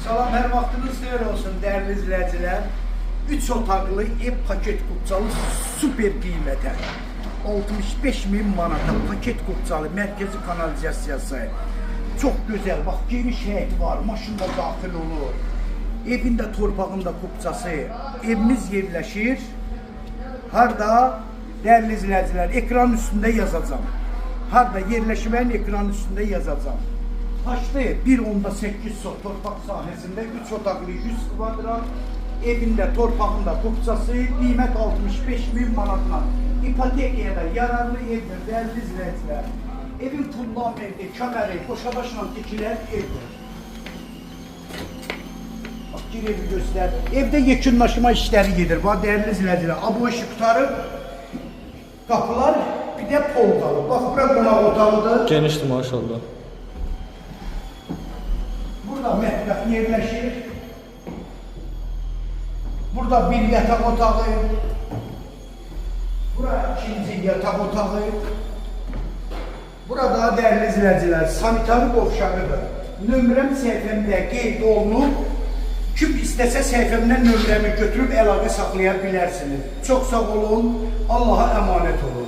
Salam, hər vaxtınız xeyir olsun dəyərli izləyicilər. 3 otaqlı ev paket qubçalı super qiymətə 65.000 manata paket qubçalı mərkəzi kanalizasiyası. Çox gözəl, bax geniş həyəti var, maşında daxil olur. Evində torpağında qubçası. Evimiz yerləşir. Harda? Dəyərli izləyicilər, ekranın üstündə yazacağam. Harda yerləşməyin ekranın üstündə yazacağım. Taşlı 1.8 sot torpaq sahəsində 3 otaqlı 100 kvadrat, evində torpağında qubçası, qiymət 65.000 manatla. İpotekaya da yararlı evdir, dəyərli izləyicilər. Evin fundamenti, kəməri, boşa-başla tikilən evdir. Bax, gir evi göstər. Evdə yekunlaşma işləri gedir, bax, dəyərli izləyicilər. Bu işi qutarıb, qapılar, bir də pol qalır. Bax, bura qonaq otağıdır. Genişdir maşallah. Burada mətbəx yerləşir. Burada bir yataq otağı. Bura ikinci yataq otağı. Burada dəyərli izləyicilər, sanitari qovşağıdır. Nömrəm səhifəmdə qeyd olunub. Kim istəsə səhifəmdən nömrəmi götürüb əlaqə saxlaya bilərsiniz. Çox sağ olun, Allaha əmanət olun.